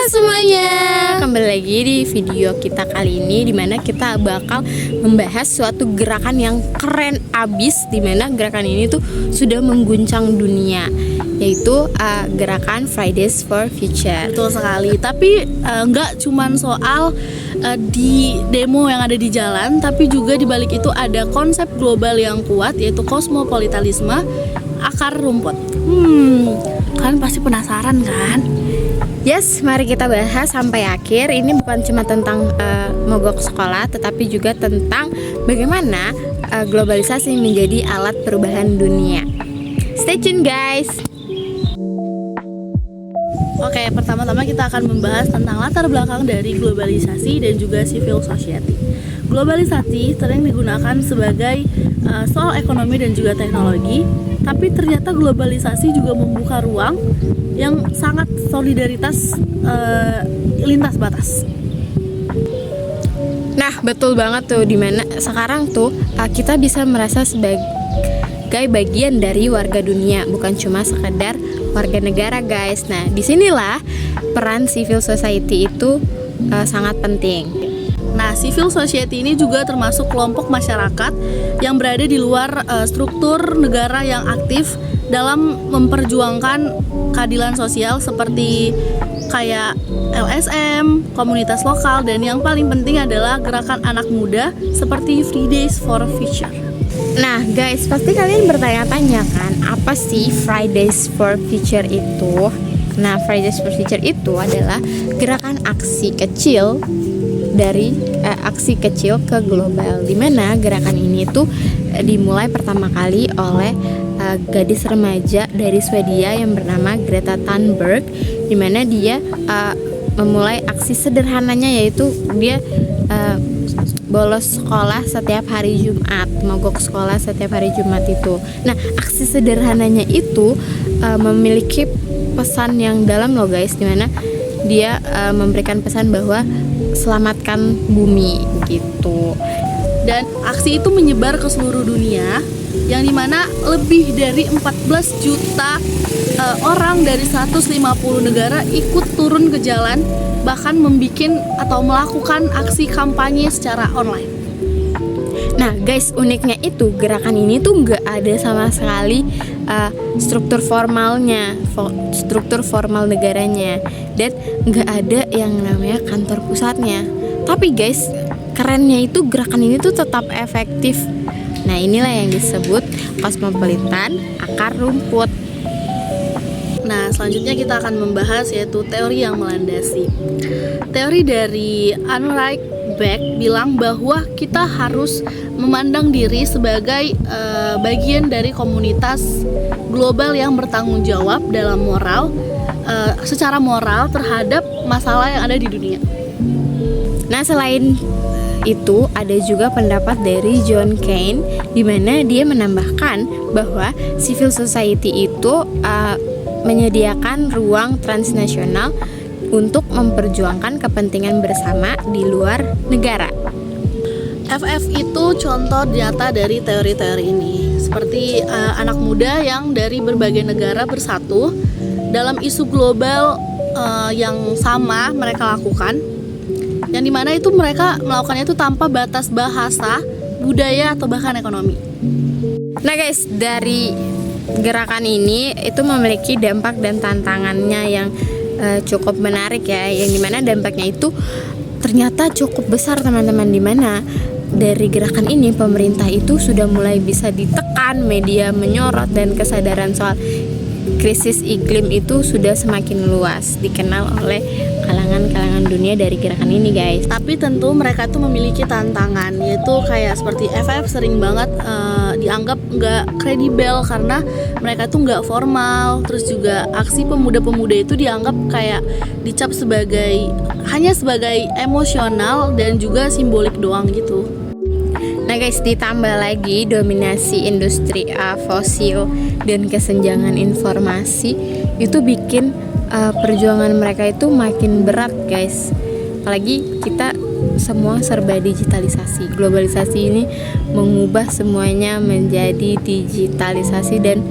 semuanya, kembali lagi di video kita kali ini, dimana kita bakal membahas suatu gerakan yang keren abis, dimana gerakan ini tuh sudah mengguncang dunia, yaitu gerakan Fridays for Future. Betul sekali, tapi nggak cuman soal di demo yang ada di jalan, tapi juga di balik itu ada konsep global yang kuat, yaitu kosmopolitanisme akar rumput. Kalian pasti penasaran kan? Yes, mari kita bahas sampai akhir. Ini bukan cuma tentang mogok sekolah, tetapi juga tentang bagaimana globalisasi menjadi alat perubahan dunia. Stay tune guys. Oke, pertama-tama kita akan membahas tentang latar belakang dari globalisasi dan juga civil society. Globalisasi sering digunakan sebagai soal ekonomi dan juga teknologi, tapi ternyata globalisasi juga membuka ruang yang sangat solidaritas lintas batas. Nah, betul banget tuh, dimana sekarang tuh kita bisa merasa sebagai bagian dari warga dunia, bukan cuma sekedar warga negara, guys. Nah, disinilah peran civil society itu sangat penting. Nah, civil society ini juga termasuk kelompok masyarakat yang berada di luar struktur negara yang aktif dalam memperjuangkan keadilan sosial seperti kayak LSM, komunitas lokal, dan yang paling penting adalah gerakan anak muda seperti Fridays for Future. Nah guys, pasti kalian bertanya-tanya kan, apa sih Fridays for Future itu? Nah, Fridays for Future itu adalah gerakan aksi kecil dari aksi kecil ke global, dimana gerakan ini tuh dimulai pertama kali oleh gadis remaja dari Swedia yang bernama Greta Thunberg, dimana dia memulai aksi sederhananya, yaitu dia bolos sekolah setiap hari Jumat, mogok sekolah setiap hari Jumat itu. Nah, aksi sederhananya itu memiliki pesan yang dalam loh guys, dimana dia memberikan pesan bahwa selamatkan bumi gitu. Dan aksi itu menyebar ke seluruh dunia, yang dimana lebih dari 14 juta orang dari 150 negara ikut turun ke jalan, bahkan membuat atau melakukan aksi kampanye secara online. Nah guys, uniknya itu gerakan ini tuh nggak ada sama sekali struktur formal negaranya, dan nggak ada yang namanya kantor pusatnya. Tapi guys, kerennya itu gerakan ini tuh tetap efektif. Nah, inilah yang disebut kosmopolitan akar rumput. Nah, selanjutnya kita akan membahas yaitu teori yang melandasi. Teori dari Ulrich Beck bilang bahwa kita harus memandang diri sebagai bagian dari komunitas global yang bertanggung jawab dalam secara moral terhadap masalah yang ada di dunia. Nah, selain itu ada juga pendapat dari John Kane, di mana dia menambahkan bahwa civil society itu menyediakan ruang transnasional untuk memperjuangkan kepentingan bersama di luar negara. FF itu contoh nyata dari teori-teori ini, seperti anak muda yang dari berbagai negara bersatu dalam isu global yang sama mereka lakukan, yang dimana itu mereka melakukannya itu tanpa batas bahasa, budaya, atau bahkan ekonomi. Nah guys, dari gerakan ini itu memiliki dampak dan tantangannya yang cukup menarik ya, yang dimana dampaknya itu ternyata cukup besar teman-teman, dimana dari gerakan ini pemerintah itu sudah mulai bisa ditekan, media menyorot, dan kesadaran soal krisis iklim itu sudah semakin luas dikenal oleh kalangan dunia dari gerakan ini guys. Tapi tentu mereka tuh memiliki tantangan, yaitu kayak seperti FF sering banget dianggap nggak kredibel karena mereka tuh nggak formal. Terus juga aksi pemuda-pemuda itu dianggap kayak dicap hanya sebagai emosional dan juga simbolik doang gitu. Nah guys, ditambah lagi dominasi industri fosil dan kesenjangan informasi itu bikin perjuangan mereka itu makin berat guys. Apalagi kita semua serba digitalisasi. Globalisasi ini mengubah semuanya menjadi digitalisasi, dan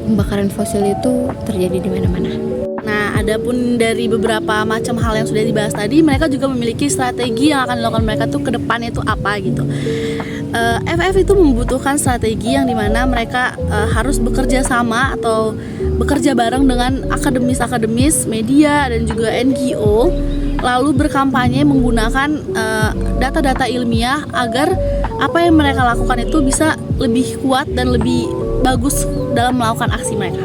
pembakaran fosil itu terjadi di mana-mana. Nah, adapun dari beberapa macam hal yang sudah dibahas tadi, mereka juga memiliki strategi yang akan dilakukan mereka tuh ke depan itu apa gitu. FF itu membutuhkan strategi yang dimana mereka harus bekerja sama atau bekerja bareng dengan akademis, media dan juga NGO, lalu berkampanye menggunakan data-data ilmiah agar apa yang mereka lakukan itu bisa lebih kuat dan lebih bagus dalam melakukan aksi mereka.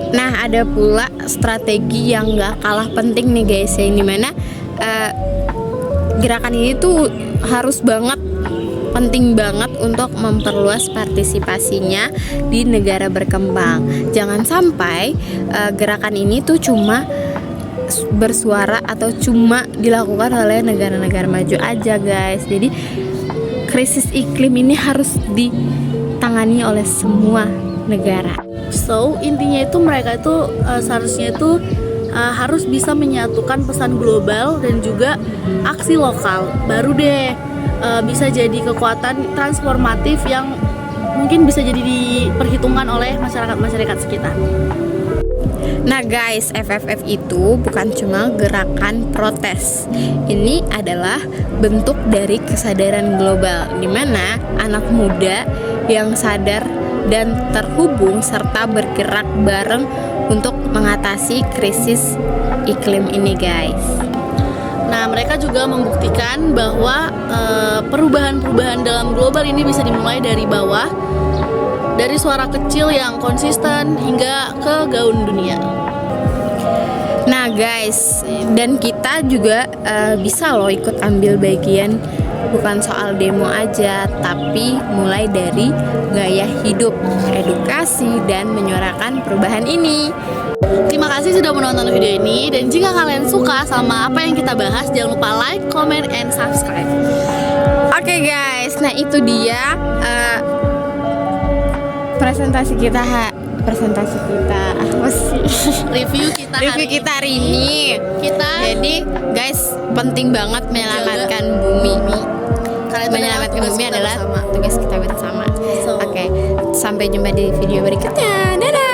Nah, ada pula strategi yang gak kalah penting nih guys, yang dimana gerakan ini tuh harus banget, penting banget untuk memperluas partisipasinya di negara berkembang. Jangan sampai gerakan ini tuh cuma bersuara atau cuma dilakukan oleh negara-negara maju aja guys. Jadi krisis iklim ini harus ditangani oleh semua negara. So intinya itu mereka itu seharusnya itu harus bisa menyatukan pesan global dan juga aksi lokal. Baru deh bisa jadi kekuatan transformatif yang mungkin bisa jadi diperhitungkan oleh masyarakat sekitar. Nah guys, FFF itu bukan cuma gerakan protes. Ini adalah bentuk dari kesadaran global, di mana anak muda yang sadar dan terhubung serta bergerak bareng untuk mengatasi krisis iklim ini guys. Nah, mereka juga membuktikan bahwa perubahan-perubahan dalam global ini bisa dimulai dari bawah, dari suara kecil yang konsisten hingga ke gaun dunia. Nah guys, dan kita juga bisa loh ikut ambil bagian, bukan soal demo aja, tapi mulai dari gaya hidup, edukasi, dan menyuarakan perubahan ini. Terima kasih sudah menonton video ini, dan jika kalian suka sama apa yang kita bahas, jangan lupa like, comment, and subscribe. Oke guys, nah itu dia presentasi kita apa sih? Review kita hari ini. Jadi guys, penting banget menyelamatkan bumi. Menyelamatkan bumi adalah tugas kita bersama. Oke, sampai jumpa di video berikutnya. Dadah.